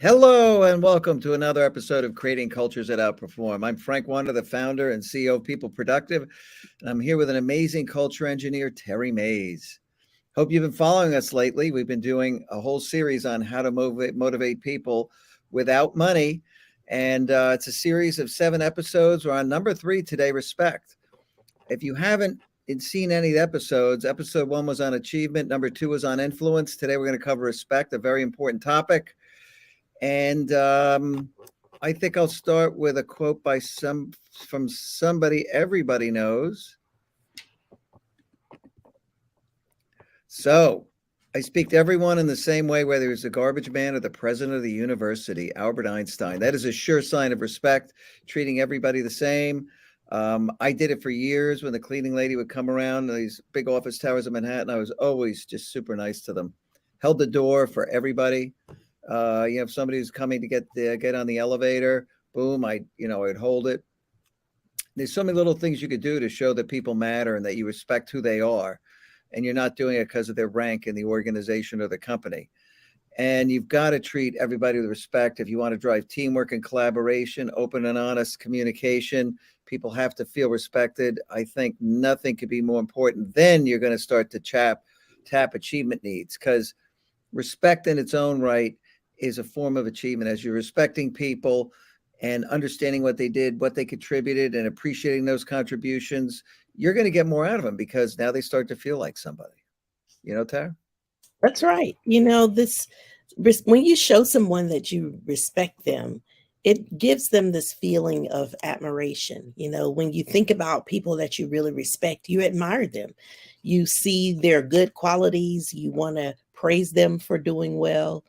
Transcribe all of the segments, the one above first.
Hello and welcome to another episode of Creating Cultures that Outperform. I'm Frank Wonder, the founder and CEO of People Productive, and I'm here with an amazing culture engineer, Terri Mays. Hope you've been following us lately. We've been doing a whole series on how to motivate people without money, and it's a series of 7 episodes. We're on number 3 today, respect. If you haven't seen any of the episodes, episode 1 was on achievement, number 2 was on influence. Today we're going to cover respect, a very important topic. And I think I'll start with a quote from somebody everybody knows. So I speak to everyone in the same way, whether it's a garbage man or the president of the university, Albert Einstein. That is a sure sign of respect, treating everybody the same. I did it for years when the cleaning lady would come around these big office towers in Manhattan. I was always just super nice to them. Held the door for everybody. If somebody was coming to get on the elevator, boom, I'd hold it. There's so many little things you could do to show that people matter and that you respect who they are, and you're not doing it because of their rank in the organization or the company. And you've got to treat everybody with respect. If you want to drive teamwork and collaboration, open and honest communication, people have to feel respected. I think nothing could be more important. Then you're going to start to tap achievement needs, because respect in its own right is a form of achievement. As you're respecting people and understanding what they did, what they contributed, and appreciating those contributions, you're going to get more out of them because now they start to feel like somebody. Tara? That's right. When you show someone that you respect them, it gives them this feeling of admiration. When you think about people that you really respect, you admire them. You see their good qualities. You want to praise them for doing well.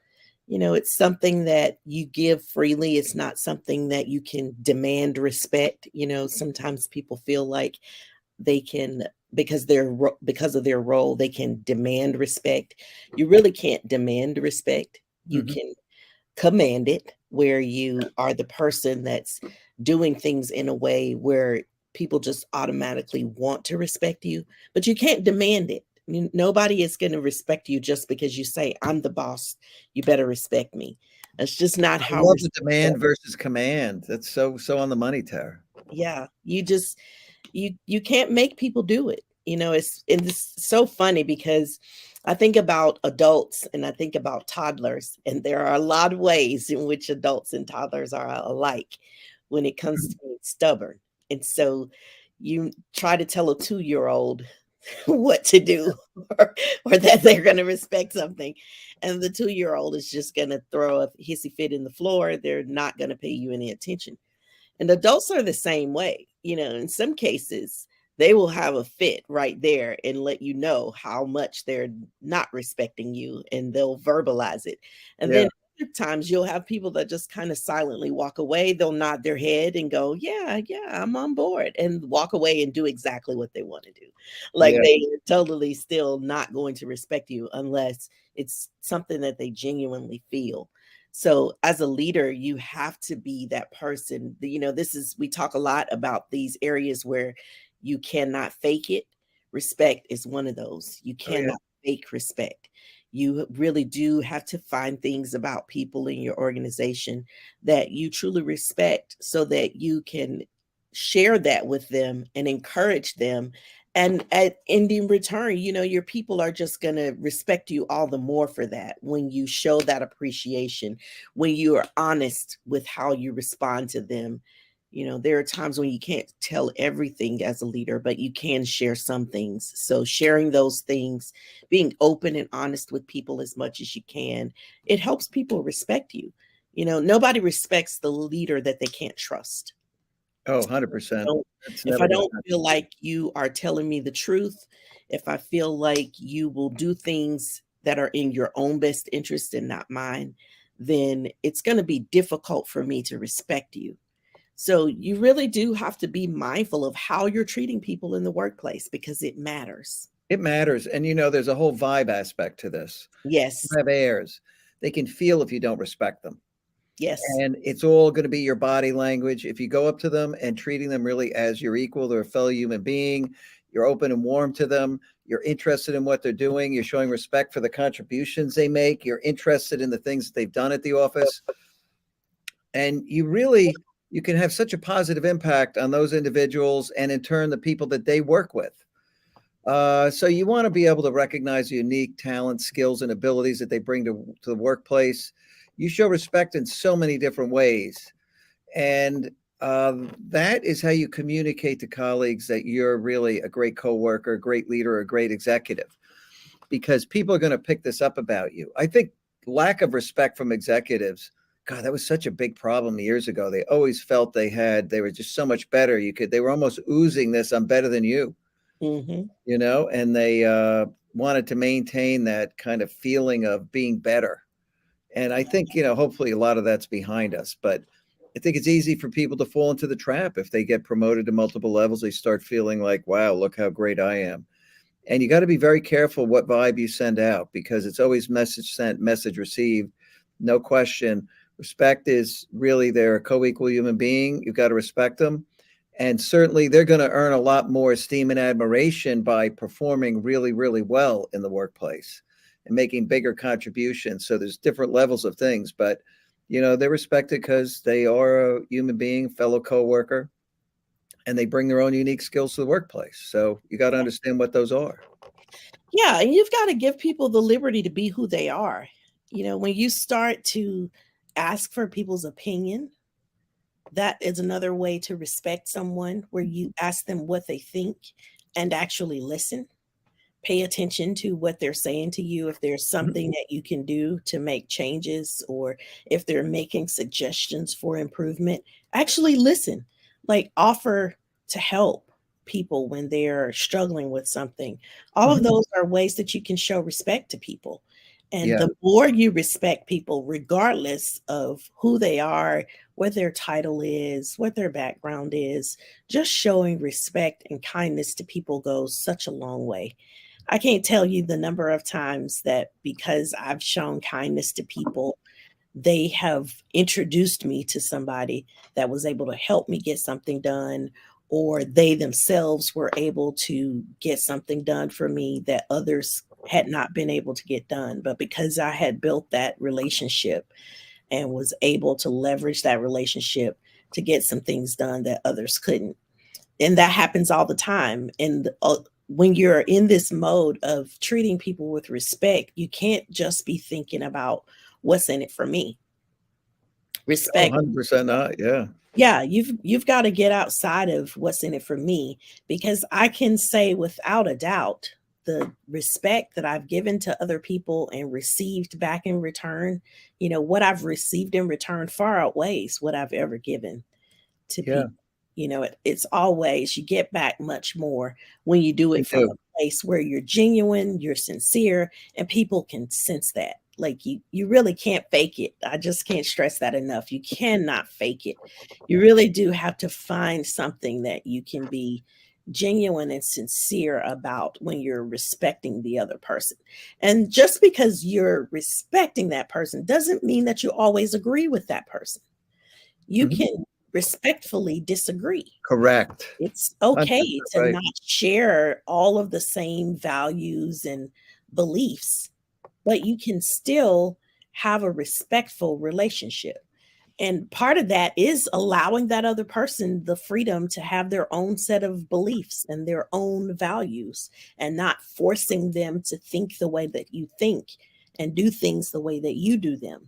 It's something that you give freely. It's not something that you can demand respect. Sometimes people feel like they can, because of their role, they can demand respect. You really can't demand respect. You can command it, where you are the person that's doing things in a way where people just automatically want to respect you, but you can't demand it. Nobody is going to respect you just because you say, I'm the boss, you better respect me. That's just not I how love the respect demand works. versus command. That's so on the money, Tara. Yeah, you can't make people do it. It's so funny because I think about adults and I think about toddlers, and there are a lot of ways in which adults and toddlers are alike when it comes to being stubborn. And so you try to tell a 2-year-old what to do, or that they're going to respect something, and the 2-year-old is just going to throw a hissy fit in the floor. They're not going to pay you any attention. And adults are the same way. In some cases, they will have a fit right there and let you know how much they're not respecting you, and they'll verbalize it. And Yeah. then other times you'll have people that just kind of silently walk away. They'll nod their head and go, yeah, yeah, I'm on board, and walk away and do exactly what they want to do. Like Yeah. they are totally still not going to respect you unless it's something that they genuinely feel. So as a leader, you have to be that person. We talk a lot about these areas where you cannot fake it. Respect is one of those. You Oh, yeah. cannot fake respect. You really do have to find things about people in your organization that you truly respect, so that you can share that with them and encourage them. And in return, your people are just going to respect you all the more for that, when you show that appreciation, when you are honest with how you respond to them. There are times when you can't tell everything as a leader, but you can share some things. So sharing those things, being open and honest with people as much as you can, it helps people respect you. Nobody respects the leader that they can't trust. Oh, I 100%. don't That's if never I going to don't happen. feel like you are telling me the truth, if I feel like you will do things that are in your own best interest and not mine, then it's going to be difficult for me to respect you. So you really do have to be mindful of how you're treating people in the workplace, because it matters. It matters. And there's a whole vibe aspect to this. Yes. You have airs. They can feel if you don't respect them. Yes. And it's all going to be your body language. If you go up to them and treating them really as your equal, they're a fellow human being, you're open and warm to them, you're interested in what they're doing, you're showing respect for the contributions they make, you're interested in the things that they've done at the office, and you can have such a positive impact on those individuals and in turn the people that they work with. So you want to be able to recognize the unique talents, skills, and abilities that they bring to the workplace. You show respect in so many different ways. And that is how you communicate to colleagues that you're really a great coworker, a great leader, a great executive, because people are going to pick this up about you. I think lack of respect from executives, God, that was such a big problem years ago. They always felt they were just so much better. They were almost oozing this, I'm better than you, Mm-hmm. and they wanted to maintain that kind of feeling of being better. And I think, hopefully a lot of that's behind us, but I think it's easy for people to fall into the trap. If they get promoted to multiple levels, they start feeling like, wow, look how great I am. And you got to be very careful what vibe you send out, because it's always message sent, message received. No question. Respect is really, they're a co-equal human being. You've got to respect them. And certainly they're going to earn a lot more esteem and admiration by performing really, really well in the workplace and making bigger contributions. So there's different levels of things, but they're respected because they are a human being, fellow coworker, and they bring their own unique skills to the workplace. So you got to understand what those are. Yeah, and you've got to give people the liberty to be who they are. When you start to ask for people's opinion, that is another way to respect someone, where you ask them what they think and actually listen. Pay attention to what they're saying to you. If there's something that you can do to make changes, or if they're making suggestions for improvement, actually listen. Like, offer to help people when they're struggling with something. All of those are ways that you can show respect to people. And Yeah. the more you respect people, regardless of who they are, what their title is, what their background is, just showing respect and kindness to people goes such a long way. I can't tell you the number of times that, because I've shown kindness to people, they have introduced me to somebody that was able to help me get something done, or they themselves were able to get something done for me that others had not been able to get done. But because I had built that relationship and was able to leverage that relationship to get some things done that others couldn't. And that happens all the time. And when you're in this mode of treating people with respect, you can't just be thinking about what's in it for me. Oh, Respect. 100% not. Yeah. Yeah, you've got to get outside of what's in it for me, because I can say without a doubt the respect that I've given to other people and received back in return, what I've received in return far outweighs what I've ever given to Yeah. people. It's always, you get back much more when you do You it from do. a place where you're genuine, you're sincere, and people can sense that. Like, you really can't fake it. I just can't stress that enough. You cannot fake it. You really do have to find something that you can be genuine and sincere about when you're respecting the other person. And just because you're respecting that person doesn't mean that you always agree with that person. You Mhm. can respectfully disagree. Correct. It's 100% okay to right. not share all of the same values and beliefs, but you can still have a respectful relationship. And part of that is allowing that other person the freedom to have their own set of beliefs and their own values, and not forcing them to think the way that you think and do things the way that you do them.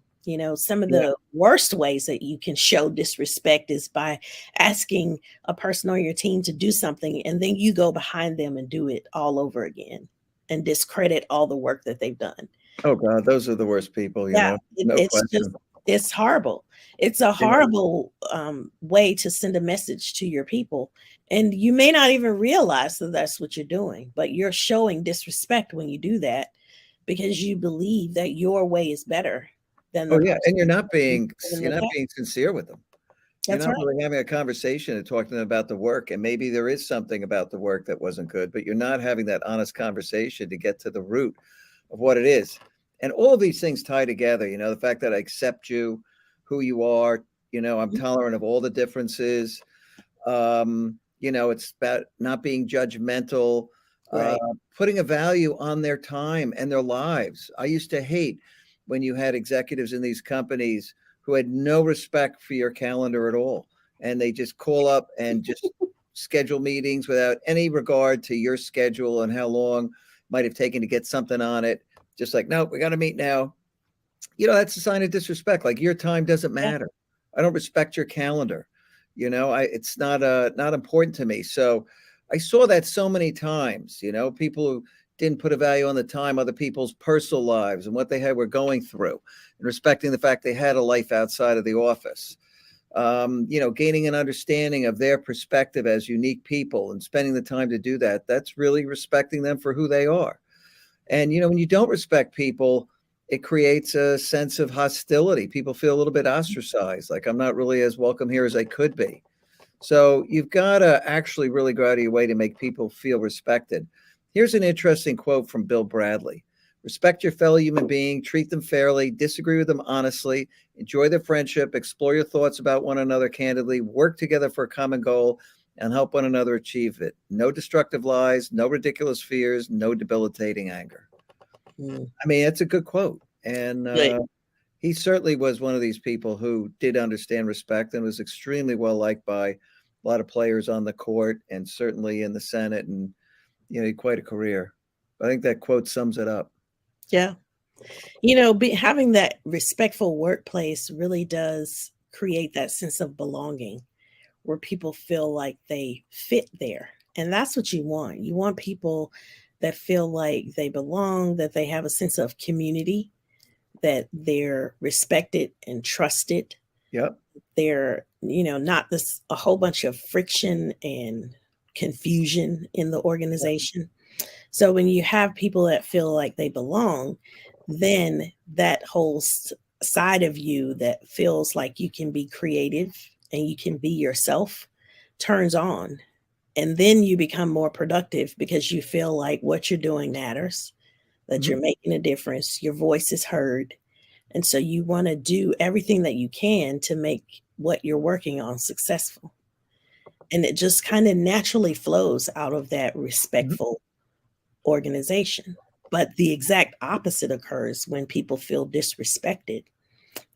Some of Yeah. the worst ways that you can show disrespect is by asking a person on your team to do something, and then you go behind them and do it all over again and discredit all the work that they've done. Oh God, those are the worst people, Yeah, no it's just, question. it's horrible. It's a Yeah. horrible way to send a message to your people. And you may not even realize that that's what you're doing, but you're showing disrespect when you do that, because you believe that your way is better than Oh the yeah, person and in you're the not past. being sincere with them. You're That's not right. really having a conversation and talking to them about the work, and maybe there is something about the work that wasn't good, but you're not having that honest conversation to get to the root of what it is. And all of these things tie together, the fact that I accept who you are, I'm tolerant of all the differences. It's about not being judgmental, uh, Right. putting a value on their time and their lives. I used to hate when you had executives in these companies who had no respect for your calendar at all. And they just call up and just schedule meetings without any regard to your schedule and how long it might have taken to get something on it. Just like, no, we got to meet now. That's a sign of disrespect. Like your time doesn't Yeah. matter. I don't respect your calendar. It's not important to me. So I saw that so many times, people who didn't put a value on the time other people's personal lives and what they were going through and respecting the fact they had a life outside of the office. Gaining an understanding of their perspective as unique people and spending the time to do that, that's really respecting them for who they are. And when you don't respect people, it creates a sense of hostility. People feel a little bit ostracized, like I'm not really as welcome here as I could be. So you've got to actually really go out of your way to make people feel respected. Here's an interesting quote from Bill Bradley. Respect your fellow human being, treat them fairly, disagree with them honestly, enjoy their friendship, explore your thoughts about one another candidly, work together for a common goal, and help one another achieve it. No destructive lies, no ridiculous fears, no debilitating anger. Mm. I mean, it's a good quote. And Good. he certainly was one of these people who did understand respect and was extremely well liked by a lot of players on the court and certainly in the Senate. And, he had quite a career. I think that quote sums it up. Yeah. Having that respectful workplace really does create that sense of belonging where people feel like they fit there. And that's what you want. You want people that feel like they belong, that they have a sense of community, that they're respected and trusted. Yep. They're, not this a whole bunch of friction and confusion in the organization. So when you have people that feel like they belong, then that whole side of you that feels like you can be creative and you can be yourself turns on. And then you become more productive because you feel like what you're doing matters, that Mhm. you're making a difference, your voice is heard. And so you want to do everything that you can to make what you're working on successful. And it just kind of naturally flows out of that Mhm. respectful organization. But the exact opposite occurs when people feel disrespected.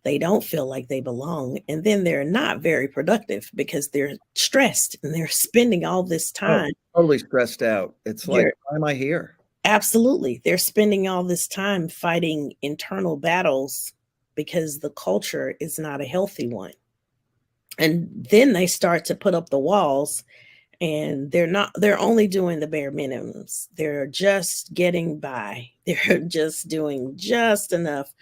They don't feel like they belong. And then they're not very productive because they're stressed and they're spending all this Oh, time. totally stressed out. It's like, You're why am I here? absolutely, they're spending all this time fighting internal battles because the culture is not a healthy one. And then they start to put up the walls and they're only doing the bare minimums. They're just getting by. They're just doing just enough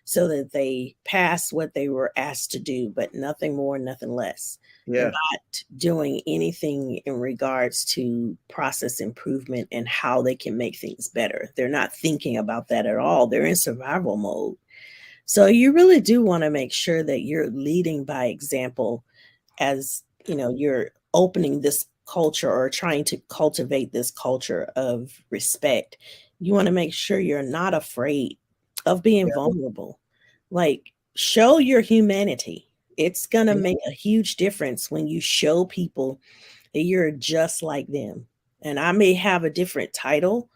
so that they pass what they were asked to do, but nothing more, nothing less. They're Yeah. not doing anything in regards to process improvement and how they can make things better. They're not thinking about that at all. They're in survival mode. So you really do want to make sure that you're leading by example as you're opening this culture or trying to cultivate this culture of respect. You want to make sure you're not afraid of being Yeah. vulnerable. Like, show your humanity. It's going to Yeah. make a huge difference when you show people that you're just like them. And I may have a different title,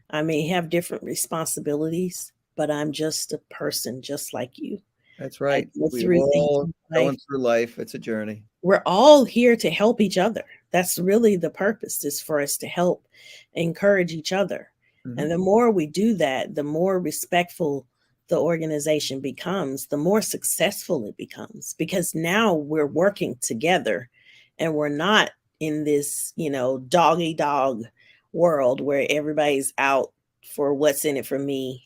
I may have different responsibilities, but I'm just a person just like you. That's I right. go We're through things all in life. going through life. It's a journey. We're all here to help each other. That's really the purpose, is for us to help encourage each other. And Mhm. the more we do that, the more respectful the organization becomes, the more successful it becomes, because now we're working together and we're not in this, dog eat dog world where everybody's out for what's in it for me.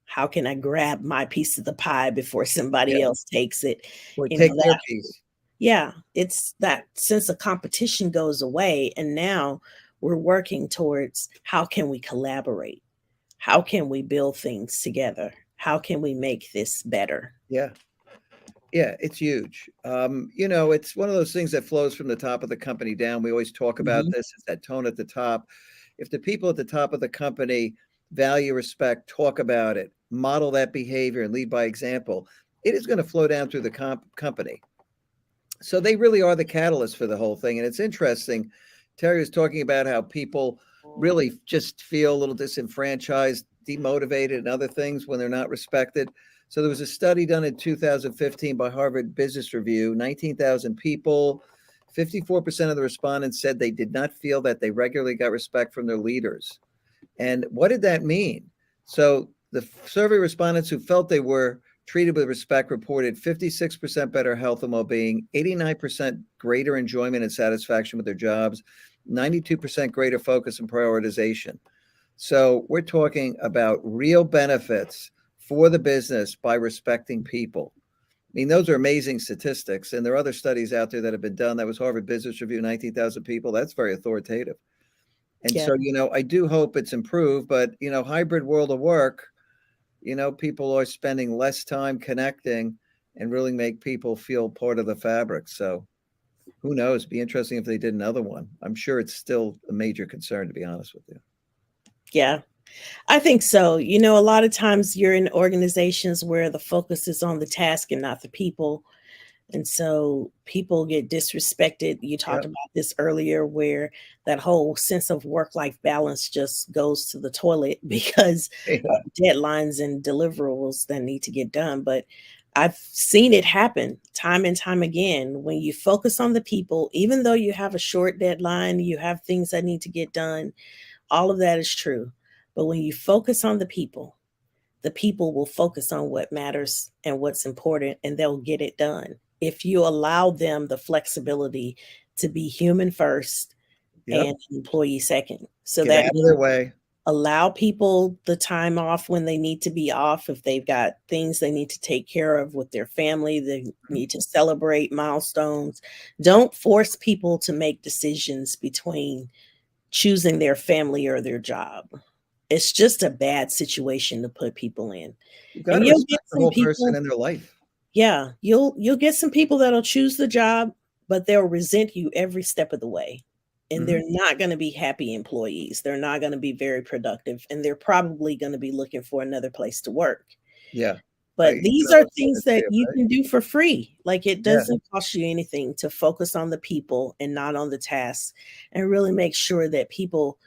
How can I grab my piece of the pie before Yeah. somebody else takes it? Or take their That piece. yeah, it's that sense of competition goes away. And now we're working towards how can we collaborate? How can we build things together? How can we make this better? Yeah. Yeah, it's huge. It's one of those things that flows from the top of the company down. We always talk about Mhm. this. It's that tone at the top. If the people at the top of the company value respect, talk about it, model that behavior, and lead by example, it is going to flow down through the company. So they really are the catalyst for the whole thing. And it's interesting. Terry was talking about how people really just feel a little disenfranchised, demotivated, and other things when they're not respected. So there was a study done in 2015 by Harvard Business Review, 19,000 people. 54% of the respondents said they did not feel that they regularly got respect from their leaders. And what did that mean? So the survey respondents who felt they were treated with respect reported 56% better health and well-being, 89% greater enjoyment and satisfaction with their jobs, 92% greater focus and prioritization. So we're talking about real benefits for the business by respecting people. I mean, those are amazing statistics, and there are other studies out there that have been done. That was Harvard Business Review, 19,000 people. That's very authoritative. And Yeah. so, I do hope it's improved, but, hybrid world of work, people are spending less time connecting and really make people feel part of the fabric. So who knows? Be interesting if they did another one. I'm sure it's still a major concern, to be honest with you. Yeah. I think so. A lot of times you're in organizations where the focus is on the task and not the people. And so people get disrespected. You talked Yep. about this earlier, where that whole sense of work-life balance just goes to the toilet because of Yeah. deadlines and deliverables that need to get done. But I've seen it happen time and time again. When you focus on the people, even though you have a short deadline, you have things that need to get done, all of that is true. But when you focus on the people will focus on what matters and what's important, and they'll get it done. If you allow them the flexibility to be human first Yep. and employee second. So Get that out of their means way. allow people the time off when they need to be off. If they've got things they need to take care of with their family, they need to celebrate milestones. Don't force people to make decisions between choosing their family or their job. It's just a bad situation to put people in. You got And to you'll get respect the some whole person people, in their life. yeah, you'll get some people that'll choose the job, but they'll resent you every step of the way. And Hmm. they're not going to be happy employees. They're not going to be very productive, and they're probably going to be looking for another place to work. Yeah. But You can these are almost things guarantee that it, you right? can do for free. Like, it Yeah. doesn't cost you anything to focus on the people and not on the tasks, and really make sure that people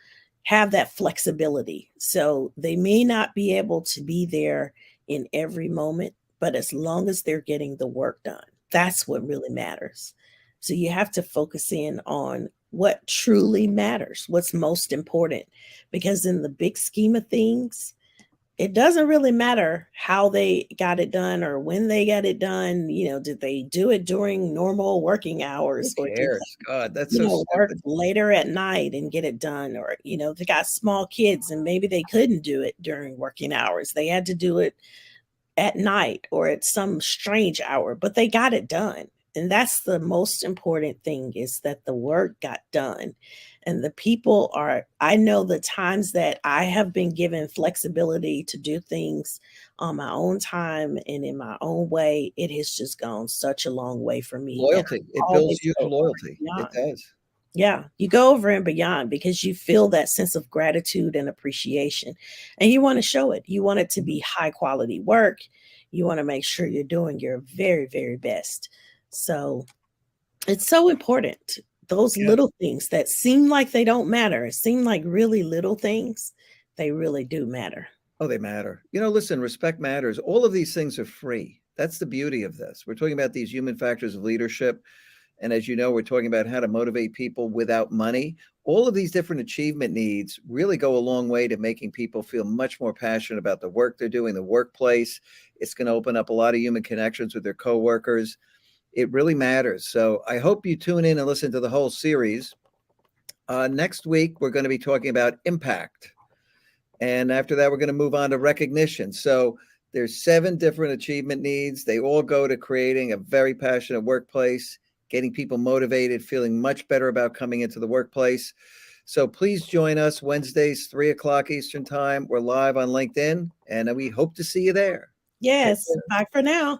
have that flexibility. So they may not be able to be there in every moment, but as long as they're getting the work done, that's what really matters. So you have to focus in on what truly matters, what's most important, because in the big scheme of things, it doesn't really matter how they got it done or when they got it done. Did they do it during normal working Who hours, or did cares? God, that's so work stupid. later at night and get it done? Or, they got small kids and maybe they couldn't do it during working hours. They had to do it at night or at some strange hour, but they got it done. And that's the most important thing, is that the work got done. And the people are, I know the times that I have been given flexibility to do things on my own time and in my own way, it has just gone such a long way for me. And Loyalty. I It builds always huge go over and loyalty. It beyond. does. Yeah, you go over and beyond because you feel that sense of gratitude and appreciation, and you want to show it. You want it to Mhm. be high quality work. You want to make sure you're doing your very, very best. So it's so important. Those Yeah. little things that seem like they don't matter, seem like really little things, they really do matter. Oh, they matter. Listen, respect matters. All of these things are free. That's the beauty of this. We're talking about these human factors of leadership. And as you know, we're talking about how to motivate people without money. All of these different achievement needs really go a long way to making people feel much more passionate about the work they're doing, the workplace. It's going to open up a lot of human connections with their coworkers. It really matters. So I hope you tune in and listen to the whole series. Next week, we're going to be talking about impact. And after that, we're going to move on to recognition. So there's 7 different achievement needs. They all go to creating a very passionate workplace, getting people motivated, feeling much better about coming into the workplace. So please join us Wednesdays, 3 o'clock Eastern time. We're live on LinkedIn, and we hope to see you there. Take Yes. care. Bye for now.